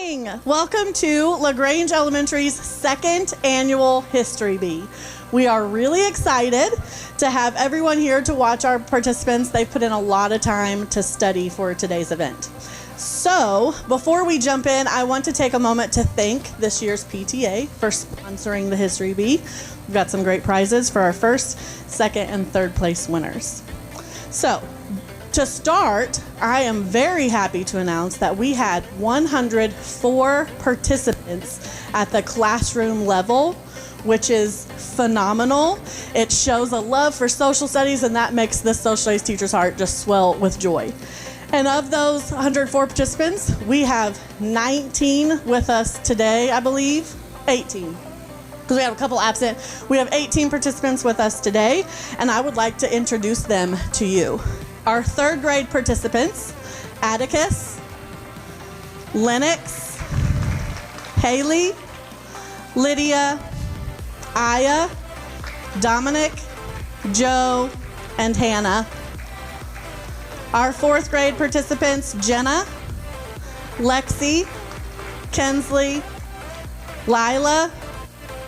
morning. Welcome to LaGrange Elementary's second annual History Bee. We are really excited to have everyone here to watch our participants. They've put in a lot of time to study for today's event. So, before we jump in, I want to take a moment to thank this year's PTA for sponsoring the History Bee. We've got some great prizes for our first, second, and third place winners. So, to start, I am very happy to announce that we had 104 participants at the classroom level, which is phenomenal. It shows a love for social studies, and that makes this social studies teacher's heart just swell with joy. And of those 104 participants, we have 19 with us today, I believe. 18. Because we have a couple absent. We have 18 participants with us today, and I would like to introduce them to you. Our third grade participants, Atticus, Lennox, Haley, Lydia, Aya, Dominic, Joe, and Hannah. Our fourth grade participants, Jenna, Lexi, Kensley, Lila,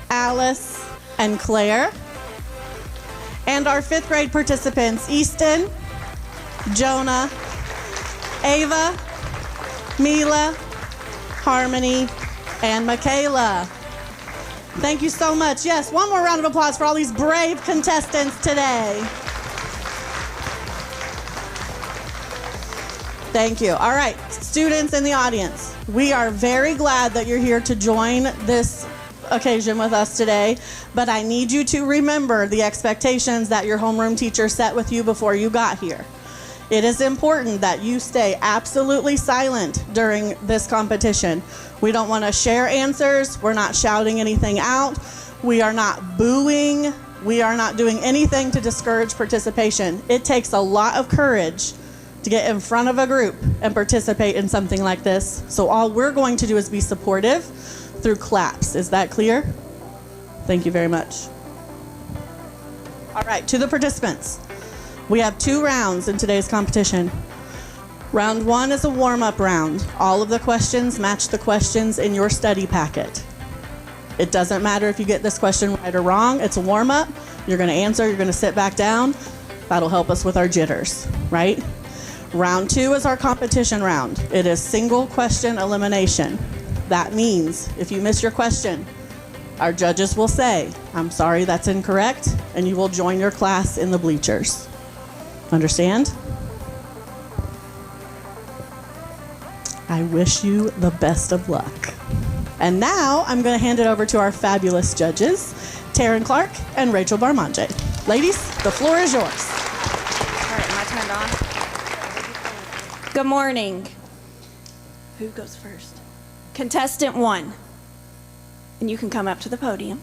Alice, and Claire. And our fifth grade participants, Easton, Jonah, Ava, Mila, Harmony, and Michaela. Thank you so much. Yes, one more round of applause for all these brave contestants today. Thank you. All right, students in the audience, we are very glad that you're here to join this occasion with us today, but I need you to remember the expectations that your homeroom teacher set with you before you got here. It is important that you stay absolutely silent during this competition. We don't want to share answers. We're not shouting anything out. We are not booing. We are not doing anything to discourage participation. It takes a lot of courage to get in front of a group and participate in something like this. So all we're going to do is be supportive through claps. Is that clear? Thank you very much. All right, to the participants. We have 2 rounds in today's competition. Round 1 is a warm-up round. All of the questions match the questions in your study packet. It doesn't matter if you get this question right or wrong. It's a warm-up. You're going to answer. You're going to sit back down. That'll help us with our jitters, right? Round 2 is our competition round. It is single question elimination. That means if you miss your question, our judges will say, "I'm sorry, that's incorrect," and you will join your class in the bleachers. Understand? I wish you the best of luck. And now I'm going to hand it over to our fabulous judges, Taryn Clark and Rachel Barmanje. Ladies, the floor is yours. All right, am I turned on? Good morning. Who goes first? Contestant 1. And you can come up to the podium.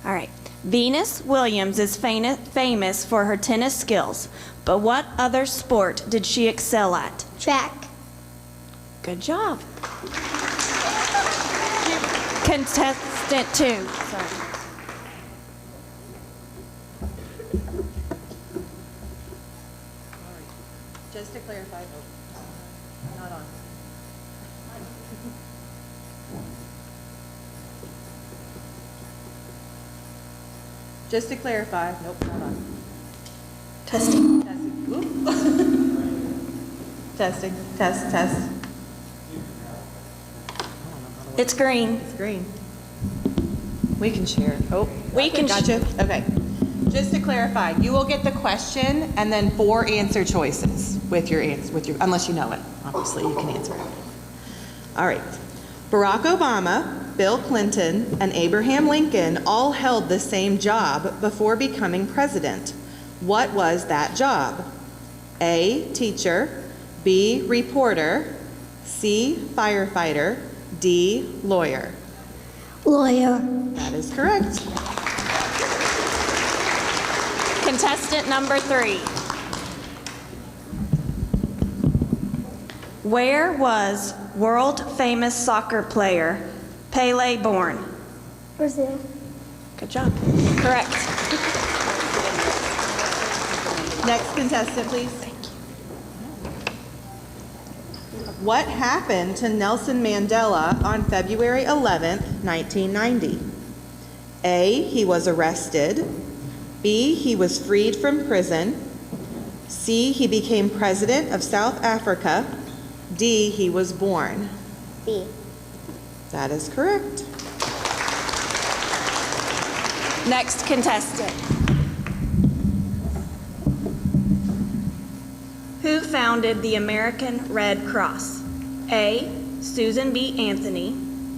All right. Venus Williams is famous for her tennis skills, but what other sport did she excel at? Track. Good job. Contestant 2. Sorry. Just to clarify, not on. Just to clarify, nope, not on. Testing. Testing. Oop. Testing. Test. It's green. It's green. We can share. Oh, We can gotcha. Okay. Just to clarify, you will get the question and then 4 answer choices with your unless you know it. Obviously, you can answer it. All right. Barack Obama, Bill Clinton, and Abraham Lincoln all held the same job before becoming president. What was that job? A, teacher, B, reporter, C, firefighter, D, lawyer. Lawyer. That is correct. Contestant number 3. Where was world-famous soccer player Pele born? Brazil. Good job. Correct. Next contestant, please. Thank you. What happened to Nelson Mandela on February 11th, 1990? A, he was arrested. B, he was freed from prison. C, he became president of South Africa. D, he was born. B. That is correct. Next contestant. Who founded the American Red Cross? A, Susan B. Anthony.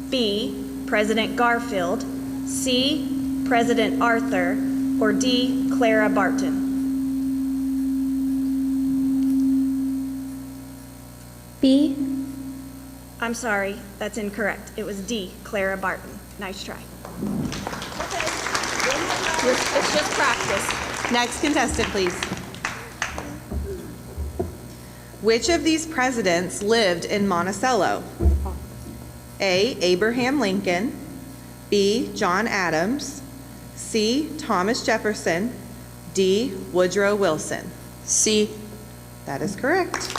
B, President Garfield. C, President Arthur. Or D, Clara Barton. B. I'm sorry, that's incorrect. It was D, Clara Barton. Nice try. It's just practice. Next contestant, please. Which of these presidents lived in Monticello? A, Abraham Lincoln. B, John Adams. C, Thomas Jefferson. D, Woodrow Wilson. C. That is correct.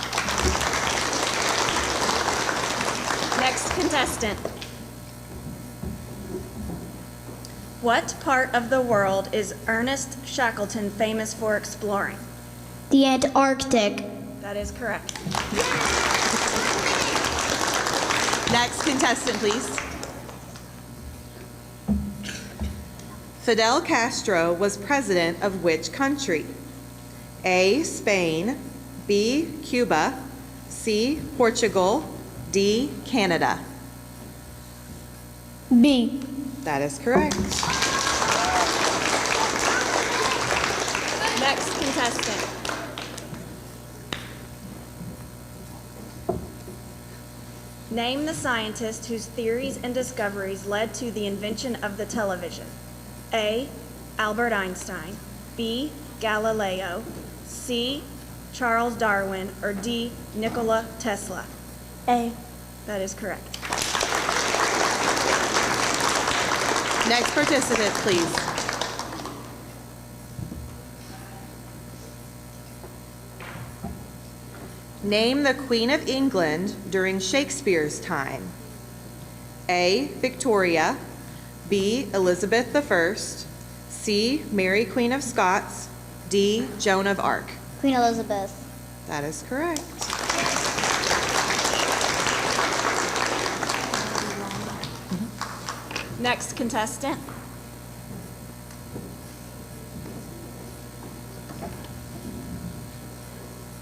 Next contestant. What part of the world is Ernest Shackleton famous for exploring? The Antarctic. That is correct. Next contestant, please. Fidel Castro was president of which country? A, Spain. B, Cuba. C, Portugal. D, Canada. B. That is correct. Next contestant. Name the scientist whose theories and discoveries led to the invention of the television. A, Albert Einstein. B, Galileo. C, Charles Darwin. Or D, Nikola Tesla. A. That is correct. Next participant, please. Name the Queen of England during Shakespeare's time. A, Victoria. B, Elizabeth I. C, Mary Queen of Scots. D, Joan of Arc. Queen Elizabeth. That is correct. Next contestant.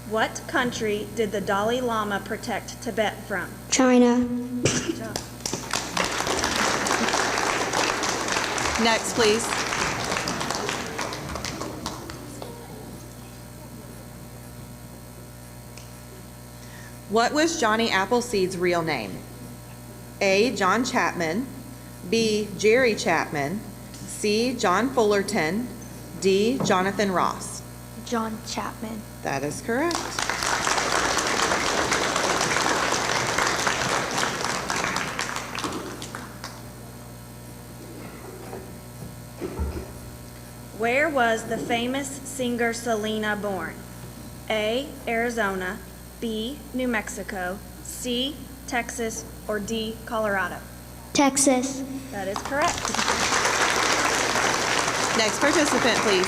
What country did the Dalai Lama protect Tibet from? China. Next, please. What was Johnny Appleseed's real name? A, John Chapman. B, Jerry Chapman. C, John Fullerton. D, Jonathan Ross. John Chapman. That is correct. Where was the famous singer Selena born? A, Arizona. B, New Mexico. C, Texas. Or D, Colorado. Texas. That is correct. Next participant, please.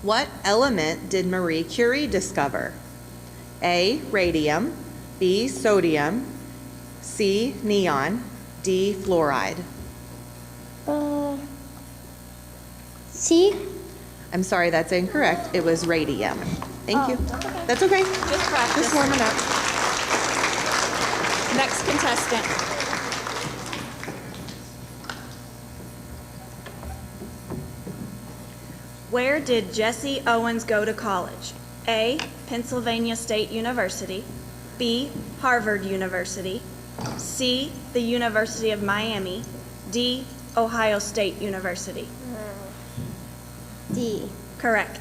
What element did Marie Curie discover? A, radium. B, sodium. C, neon. D, fluoride. C. I'm sorry, that's incorrect. It was radium. Thank you. That's okay. Just practice. Just warming up. Next contestant. Where did Jesse Owens go to college? A, Pennsylvania State University. B, Harvard University. C, the University of Miami. D, Ohio State University. D. Correct.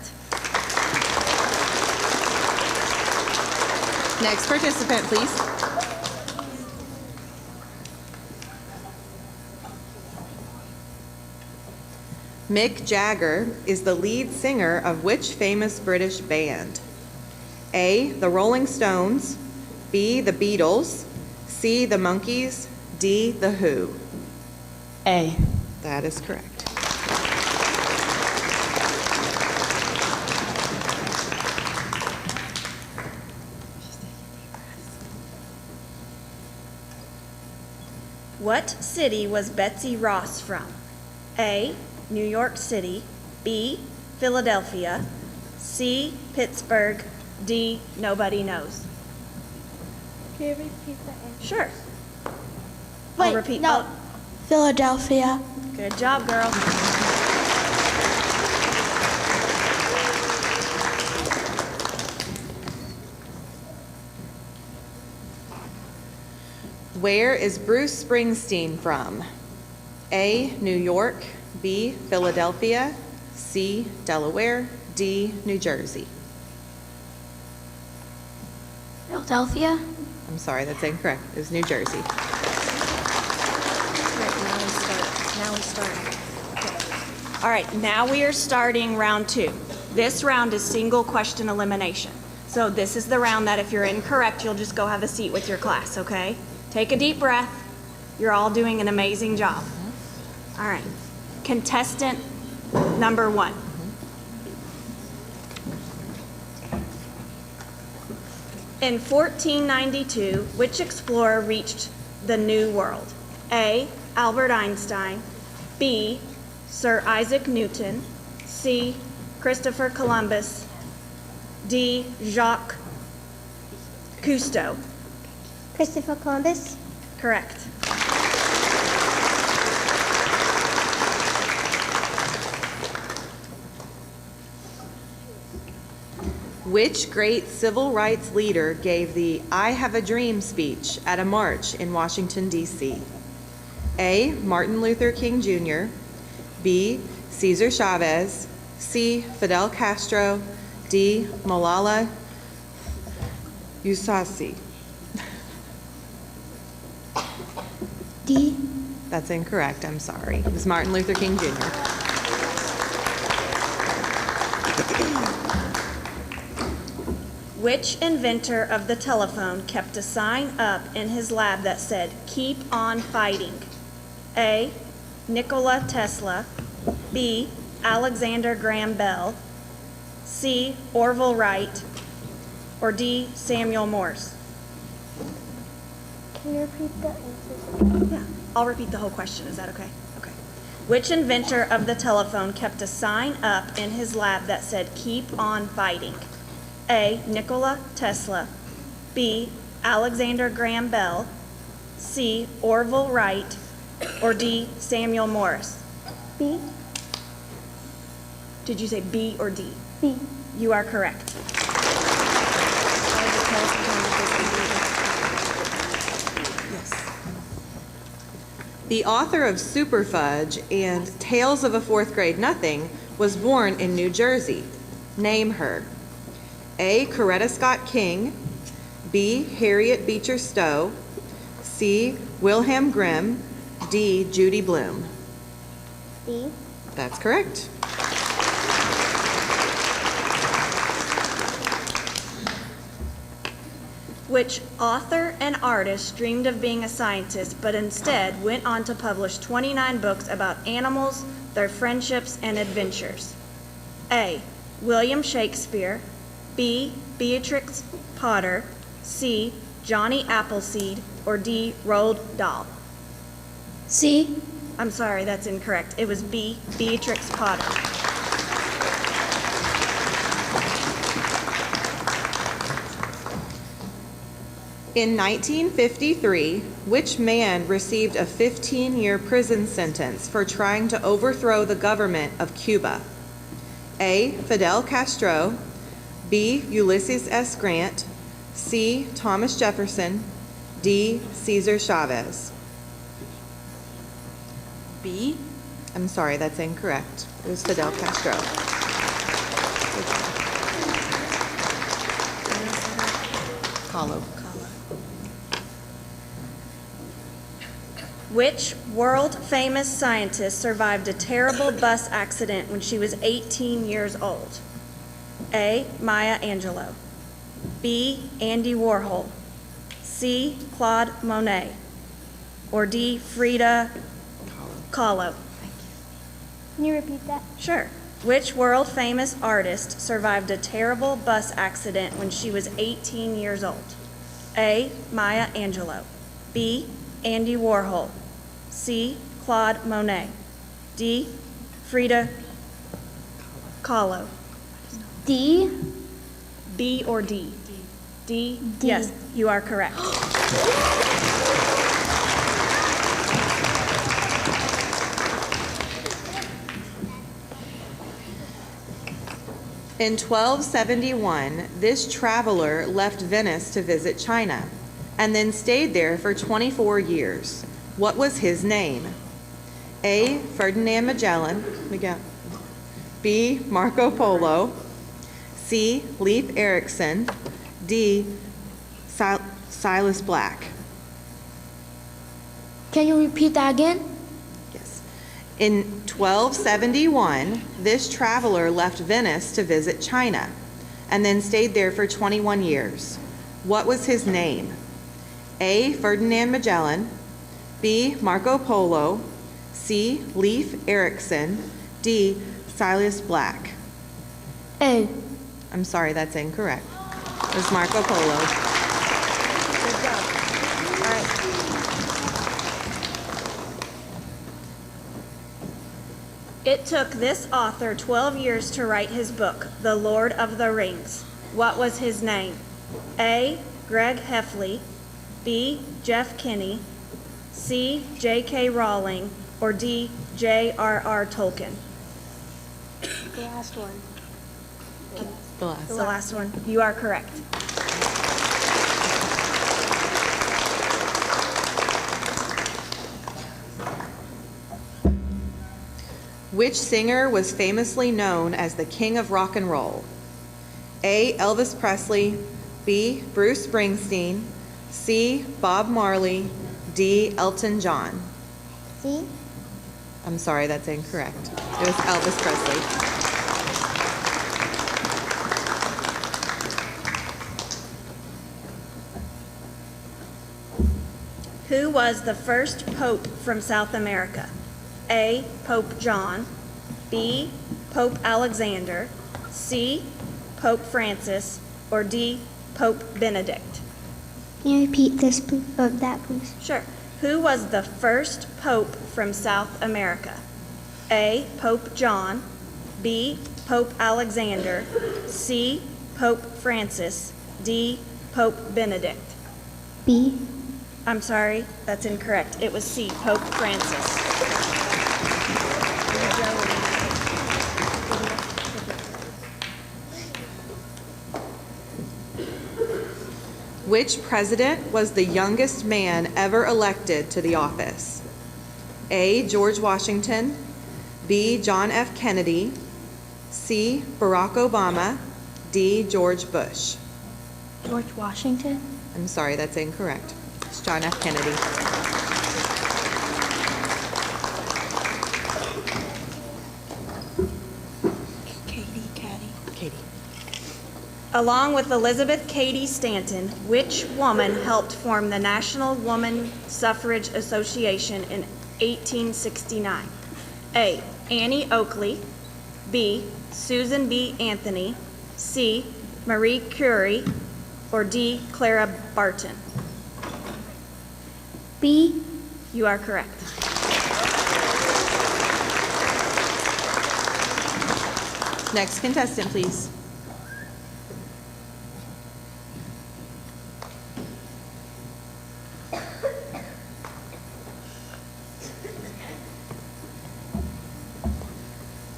Next participant, please. Mick Jagger is the lead singer of which famous British band? A, the Rolling Stones, B, the Beatles, C, the Monkees, D, the Who. A. That is correct. What city was Betsy Ross from? A, New York City, B, Philadelphia, C, Pittsburgh, D, nobody knows. Can you repeat the answer? Sure. I'll repeat. No. Philadelphia. Good job, girl. Where is Bruce Springsteen from? A, New York, B, Philadelphia, C, Delaware, D, New Jersey. Philadelphia. I'm sorry, that's incorrect. It was New Jersey. Now we start. All right, now we are starting round 2. This round is single question elimination. So this is the round that if you're incorrect, you'll just go have a seat with your class, okay? Take a deep breath. You're all doing an amazing job. All right. Contestant number 1. In 1492, which explorer reached the New World? A, Albert Einstein, B, Sir Isaac Newton, C, Christopher Columbus, D, Jacques Cousteau. Christopher Columbus. Correct. Which great civil rights leader gave the I Have a Dream speech at a march in Washington, D.C.? A, Martin Luther King Jr., B, Cesar Chavez, C, Fidel Castro, D, Malala Yousafzai. D. That's incorrect, I'm sorry. It was Martin Luther King Jr. Which inventor of the telephone kept a sign up in his lab that said, "Keep on fighting"? A, Nikola Tesla, B, Alexander Graham Bell, C, Orville Wright, or D, Samuel Morse? Can you repeat the answers? Yeah, I'll repeat the whole question. Is that okay? Okay. Which inventor of the telephone kept a sign up in his lab that said, "Keep on fighting"? A, Nikola Tesla, B, Alexander Graham Bell, C, Orville Wright, or D, Samuel Morse? B. Did you say B or D? B. You are correct. The author of Super Fudge and Tales of a Fourth Grade Nothing was born in New Jersey. Name her. A, Coretta Scott King, B, Harriet Beecher Stowe, C, Wilhelm Grimm, D, Judy Blume. B. That's correct. Which author and artist dreamed of being a scientist but instead went on to publish 29 books about animals, their friendships, and adventures? A, William Shakespeare, B, Beatrix Potter, C, Johnny Appleseed, or D, Roald Dahl? C. I'm sorry, that's incorrect. It was B, Beatrix Potter. In 1953, which man received a 15-year prison sentence for trying to overthrow the government of Cuba? A, Fidel Castro, B, Ulysses S. Grant, C, Thomas Jefferson, D, Cesar Chavez. B? I'm sorry, that's incorrect. It was Fidel Castro. Kahlo. Which world-famous scientist survived a terrible bus accident when she was 18 years old? A. Maya Angelou. B. Andy Warhol. C. Claude Monet. Or D. Frida Kahlo. Can you repeat that? Sure. Which world-famous artist survived a terrible bus accident when she was 18 years old? A. Maya Angelou. B. Andy Warhol. C. Claude Monet. D. Frida Kahlo. D. B or D? D. D. Yes, you are correct. In 1271, this traveler left Venice to visit China and then stayed there for 24 years. What was his name? A. Ferdinand Magellan. B. Marco Polo. C. Leif Erikson. D. Silas Black. Can you repeat that again? Yes. In 1271, this traveler left Venice to visit China and then stayed there for 21 years. What was his name? A. Ferdinand Magellan. B. Marco Polo. C. Leif Erikson. D. Silas Black. A. I'm sorry, that's incorrect. It was Marco Polo. Good job. All right. It took this author 12 years to write his book, The Lord of the Rings. What was his name? A. Greg Heffley. B. Jeff Kinney. C. J.K. Rowling. Or D. J.R.R. Tolkien. The last one. The last. The last one. You are correct. Which singer was famously known as the King of Rock and Roll? A. Elvis Presley. B. Bruce Springsteen. C. Bob Marley. D. Elton John. C. I'm sorry, that's incorrect. It was Elvis Presley. Who was the first pope from South America? A. Pope John. B. Pope Alexander. C. Pope Francis. Or D. Pope Benedict. Can you repeat that, please? Sure. Who was the first pope from South America? A. Pope John. B. Pope Alexander. C. Pope Francis. D. Pope Benedict. B. I'm sorry, that's incorrect. It was C. Pope Francis. Which president was the youngest man ever elected to the office? A. George Washington. B. John F. Kennedy. C. Barack Obama. D. George Bush. George Washington. I'm sorry, that's incorrect. It's John F. Kennedy. Katie. Along with Elizabeth Cady Stanton, which woman helped form the National Woman Suffrage Association in 1869? A. Annie Oakley. B. Susan B. Anthony. C. Marie Curie. Or D. Clara Barton. B. You are correct. Next contestant, please.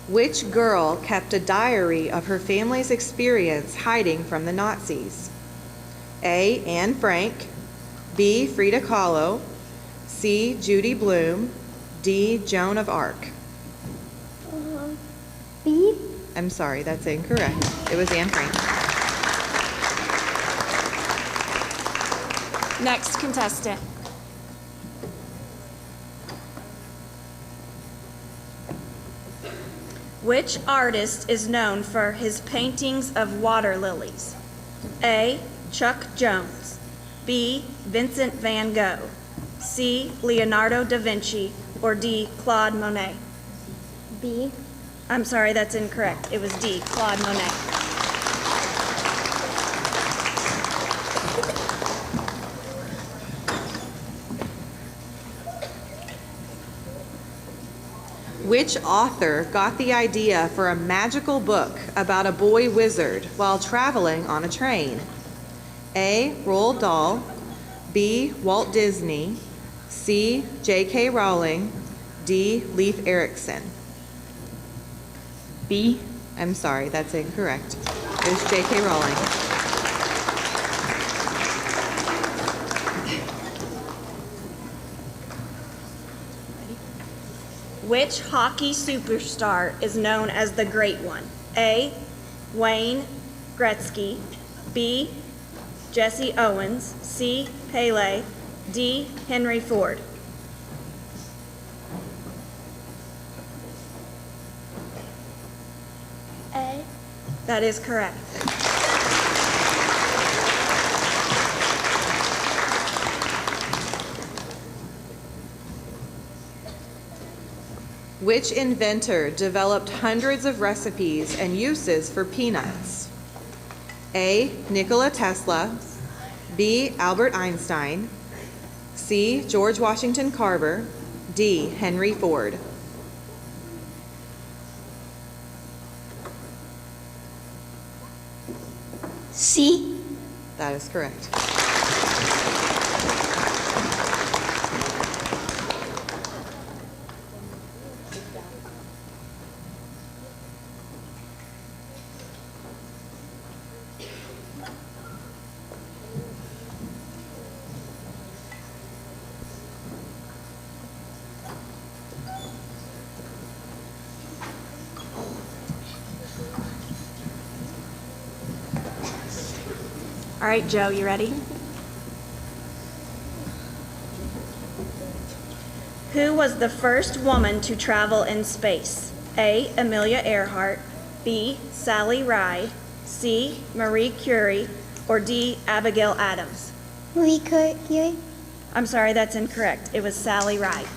Which girl kept a diary of her family's experience hiding from the Nazis? A. Anne Frank. B. Frida Kahlo. C. Judy Blume. D. Joan of Arc. B. I'm sorry, that's incorrect. It was Anne Frank. Next contestant. Which artist is known for his paintings of water lilies? A. Chuck Jones. B. Vincent van Gogh. C. Leonardo da Vinci. Or D. Claude Monet. B. I'm sorry, that's incorrect. It was D. Claude Monet. Which author got the idea for a magical book about a boy wizard while traveling on a train? A. Roald Dahl. B. Walt Disney. C. J.K. Rowling. D. Leif Erikson. B. I'm sorry, that's incorrect. It was J.K. Rowling. Which hockey superstar is known as the Great One? A. Wayne Gretzky. B. Jesse Owens. C. Pele. D. Henry Ford. A. That is correct. Which inventor developed hundreds of recipes and uses for peanuts? A. Nikola Tesla. B. Albert Einstein. C. George Washington Carver. D. Henry Ford. C. That is correct. All right, Joe, you ready? Who was the first woman to travel in space? A. Amelia Earhart. B. Sally Ride. C. Marie Curie. Or D. Abigail Adams. Marie Curie. I'm sorry, that's incorrect. It was Sally Ride.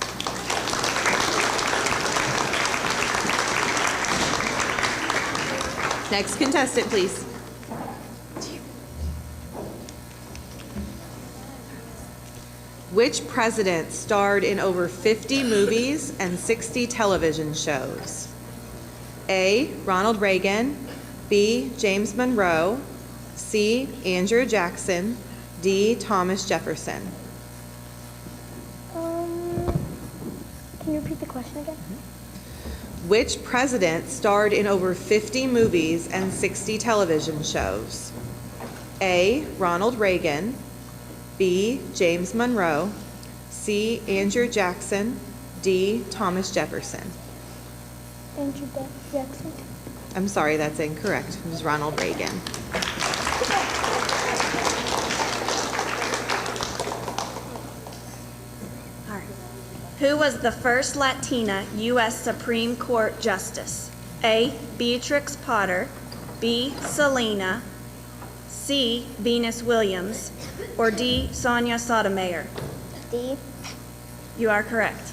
Next contestant, please. Which president starred in over 50 movies and 60 television shows? A. Ronald Reagan. B. James Monroe. C. Andrew Jackson. D. Thomas Jefferson. Can you repeat the question again? Which president starred in over 50 movies and 60 television shows? A. Ronald Reagan. B. James Monroe. C. Andrew Jackson. D. Thomas Jefferson. Andrew Jackson. I'm sorry, that's incorrect. It was Ronald Reagan. All right. Who was the first Latina U.S. Supreme Court Justice? A. Beatrix Potter. B. Selena. C. Venus Williams. Or D. Sonia Sotomayor. D. You are correct.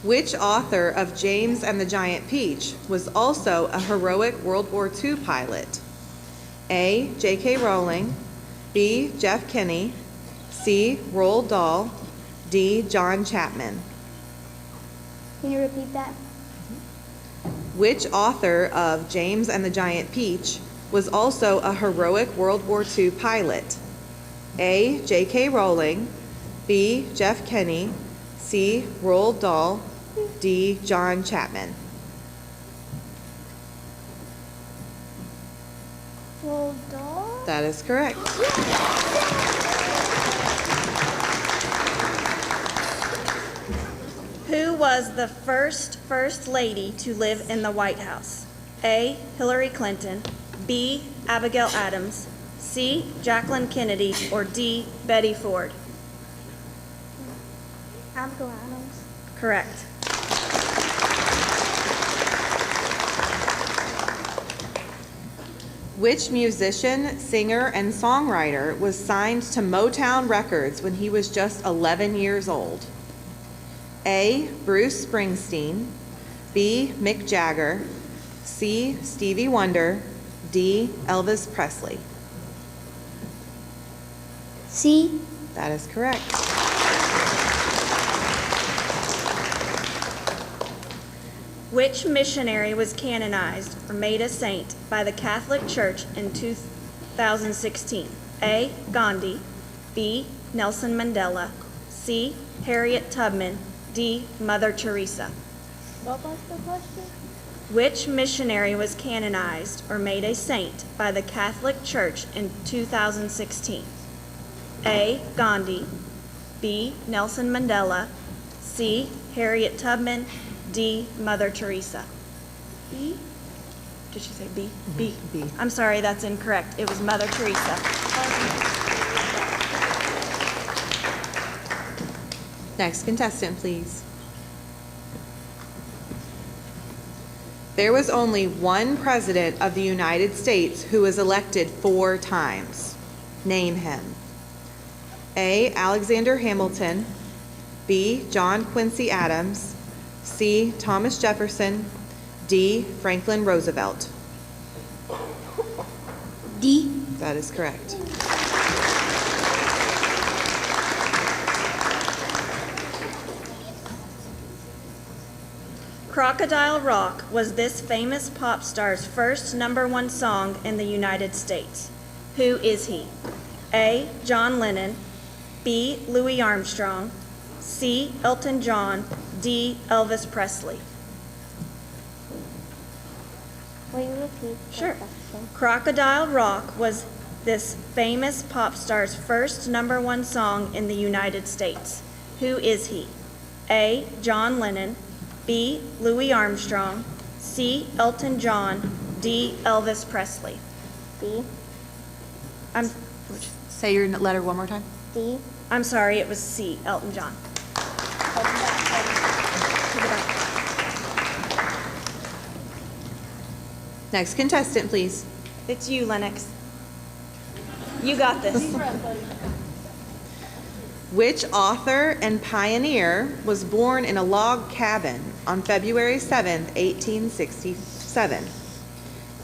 Which author of James and the Giant Peach was also a heroic World War II pilot? A. J.K. Rowling. B. Jeff Kinney. C. Roald Dahl. D. John Chapman. Can you repeat that? Which author of James and the Giant Peach was also a heroic World War II pilot? A. J.K. Rowling. B. Jeff Kinney. C. Roald Dahl. D. John Chapman. Roald Dahl. That is correct. Who was the first lady to live in the White House? A. Hillary Clinton. B. Abigail Adams. C. Jacqueline Kennedy, or D. Betty Ford? Abigail Adams. Correct. Which musician, singer, and songwriter was signed to Motown Records when he was just 11 years old? A. Bruce Springsteen, B. Mick Jagger, C. Stevie Wonder, D. Elvis Presley. C. That is correct. Which missionary was canonized or made a saint by the Catholic Church in 2016? A. Gandhi, B. Nelson Mandela, C. Harriet Tubman, D. Mother Teresa. What was the question? Which missionary was canonized or made a saint by the Catholic Church in 2016? A. Gandhi, B. Nelson Mandela, C. Harriet Tubman, D. Mother Teresa. B. Did she say B? B. B. I'm sorry, that's incorrect. It was Mother Teresa. Next contestant, please. There was only one president of the United States who was elected 4 times. Name him. A. Alexander Hamilton, B. John Quincy Adams, C. Thomas Jefferson, D. Franklin Roosevelt. D. That is correct. Crocodile Rock was this famous pop star's first #1 song in the United States. Who is he? A. John Lennon, B. Louis Armstrong, C. Elton John, D. Elvis Presley. Will you repeat the Sure. question? Crocodile Rock was this famous pop star's first #1 song in the United States. Who is he? A. John Lennon, B. Louis Armstrong, C. Elton John, D. Elvis Presley. D. Say your letter one more time. D. I'm sorry, it was C. Elton John. Next contestant, please. It's you, Lennox. You got this. Which author and pioneer was born in a log cabin on February 7th, 1867?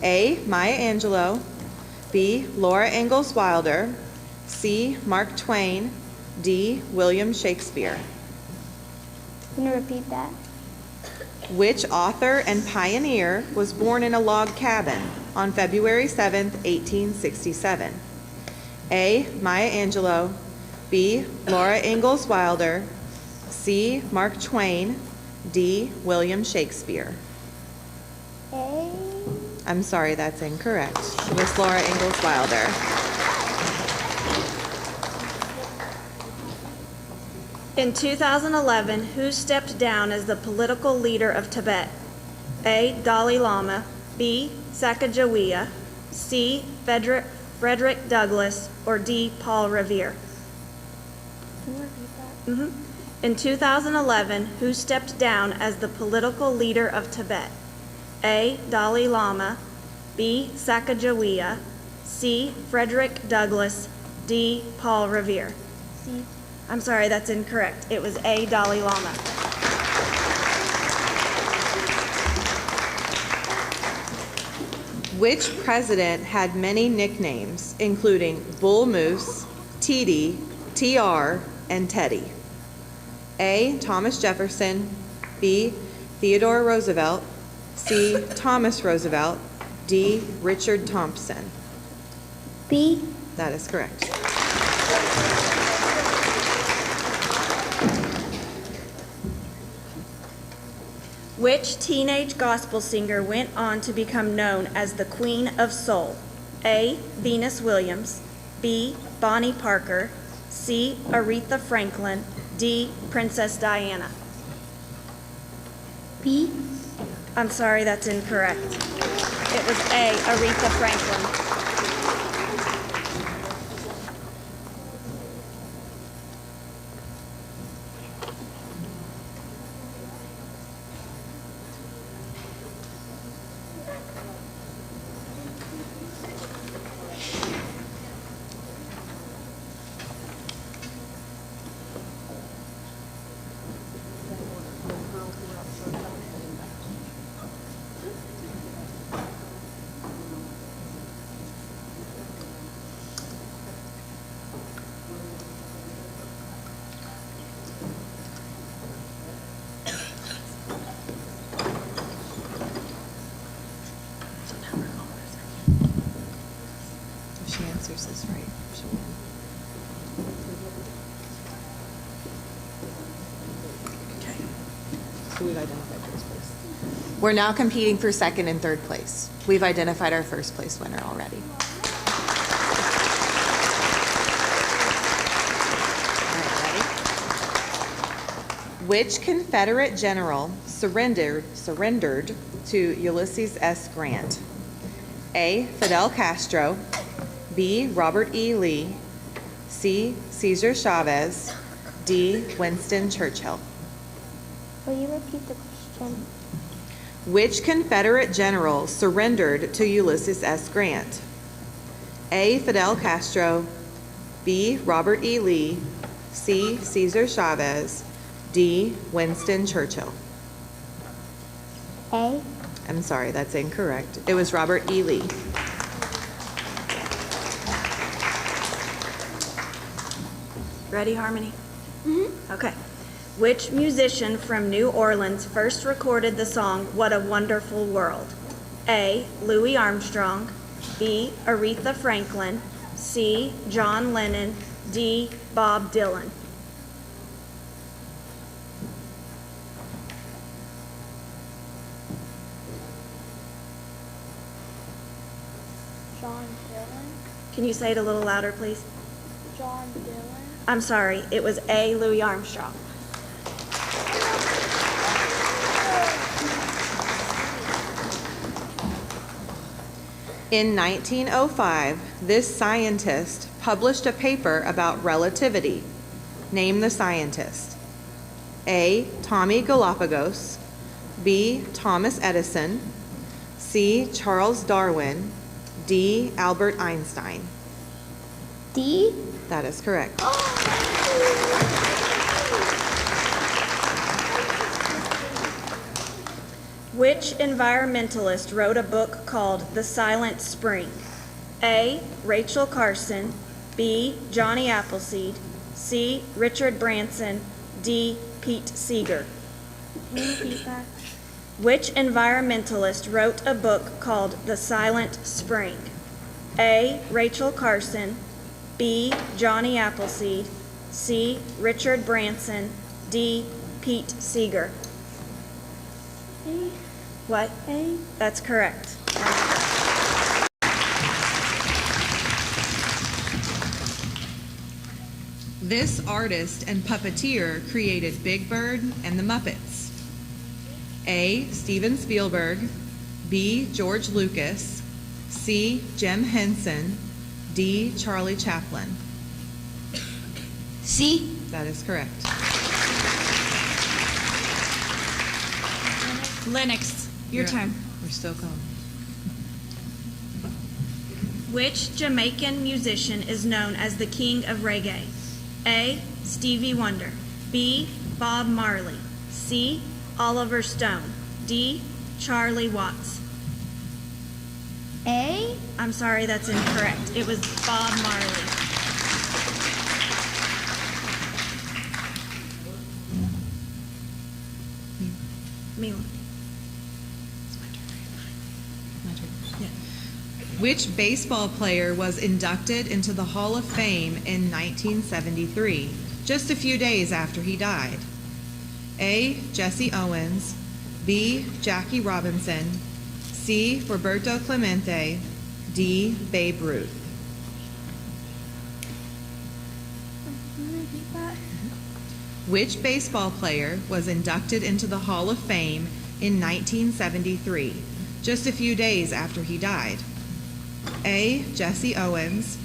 A. Maya Angelou, B. Laura Ingalls Wilder, C. Mark Twain, D. William Shakespeare. Can you repeat that? Which author and pioneer was born in a log cabin on February 7th, 1867? A. Maya Angelou, B. Laura Ingalls Wilder, C. Mark Twain, D. William Shakespeare. A. I'm sorry, that's incorrect. It was Laura Ingalls Wilder. In 2011, who stepped down as the political leader of Tibet? A. Dalai Lama, B. Sacagawea, C. Frederick Douglass, or D. Paul Revere. Can you repeat that? In 2011, who stepped down as the political leader of Tibet? A. Dalai Lama, B. Sacagawea, C. Frederick Douglass, D. Paul Revere. C. I'm sorry, that's incorrect. It was A. Dalai Lama. Which president had many nicknames, including Bull Moose, TD, TR, and Teddy? A. Thomas Jefferson, B. Theodore Roosevelt, C. Thomas Roosevelt, D. Richard Thompson. B. That is correct. Which teenage gospel singer went on to become known as the Queen of Soul? A. Venus Williams, B. Bonnie Parker, C. Aretha Franklin, D. Princess Diana. B. I'm sorry, that's incorrect. It was A. Aretha Franklin. answers this right, she'll win. Okay. So we've identified first place. We're now competing for second and third place. We've identified our first place winner already. All right, ready? Which Confederate general surrendered to Ulysses S. Grant? A. Fidel Castro, B. Robert E. Lee, C. Cesar Chavez, D. Winston Churchill. Will you repeat the question? Which Confederate general surrendered to Ulysses S. Grant? A. Fidel Castro, B. Robert E. Lee, C. Cesar Chavez, D. Winston Churchill. A. I'm sorry, that's incorrect. It was Robert E. Lee. Ready, Harmony? Okay. Which musician from New Orleans first recorded the song What a Wonderful World? A. Louis Armstrong, B. Aretha Franklin, C. John Lennon, D. Bob Dylan. John Dylan. Can you say it a little louder, please? John Dylan. I'm sorry, it was A. Louis Armstrong. In 1905, this scientist published a paper about relativity. Name the scientist. A. Tommy Galapagos, B. Thomas Edison, C. Charles Darwin, D. Albert Einstein. D. That is correct. Which environmentalist wrote a book called The Silent Spring? A. Rachel Carson, B. Johnny Appleseed, C. Richard Branson, D. Pete Seeger. Can you repeat that? Which environmentalist wrote a book called The Silent Spring? A. Rachel Carson, B. Johnny Appleseed, C. Richard Branson, D. Pete Seeger. A. What? A. That's correct. This artist and puppeteer created Big Bird and the Muppets. A. Steven Spielberg, B. George Lucas, C. Jim Henson, D. Charlie Chaplin. C. That is correct. Lennox, your turn. We're still going. Which Jamaican musician is known as the king of reggae? A. Stevie Wonder, B. Bob Marley, C. Oliver Stone, D. Charlie Watts. A. I'm sorry, that's incorrect. It was Bob Marley. Mila. Which baseball player was inducted into the Hall of Fame in 1973, just a few days after he died? A. Jesse Owens, B. Jackie Robinson, C. Roberto Clemente, D. Babe Ruth. Can you repeat that? Which baseball player was inducted into the Hall of Fame in 1973, just a few days after he died? A. Jesse Owens,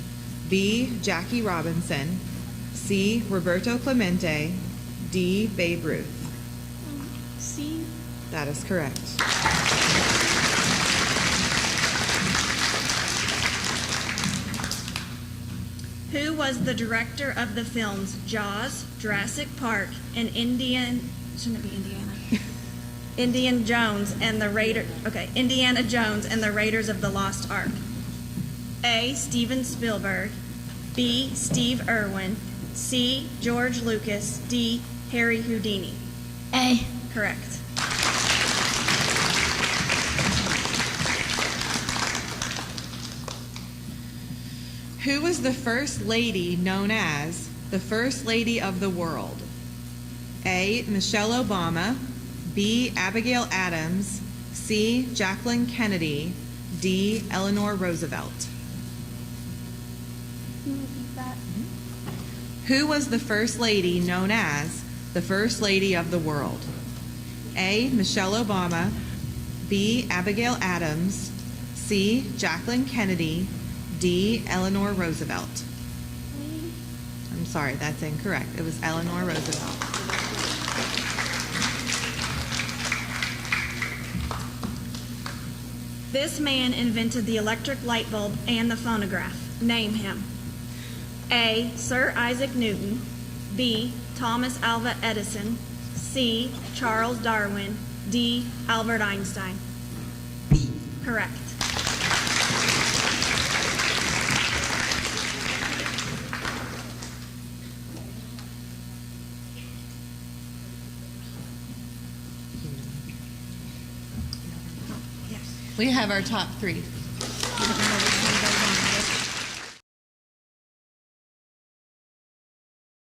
B. Jackie Robinson, C. Roberto Clemente, D. Babe Ruth. C. That is correct. Who was the director of the films Jaws, Jurassic Park, and Indiana Jones and the Raiders of the Lost Ark? A. Steven Spielberg, B. Steve Irwin, C. George Lucas, D. Harry Houdini. A. Correct. Who was the first lady known as the First Lady of the World? A. Michelle Obama, B. Abigail Adams, C. Jacqueline Kennedy, D. Eleanor Roosevelt. Can you repeat that? Who was the first lady known as the First Lady of the World? A. Michelle Obama, B. Abigail Adams, C. Jacqueline Kennedy, D. Eleanor Roosevelt. I'm sorry, that's incorrect. It was Eleanor Roosevelt. This man invented the electric light bulb and the phonograph. Name him. A. Sir Isaac Newton, B. Thomas Alva Edison, C. Charles Darwin, D. Albert Einstein. B. Correct. We have our top three.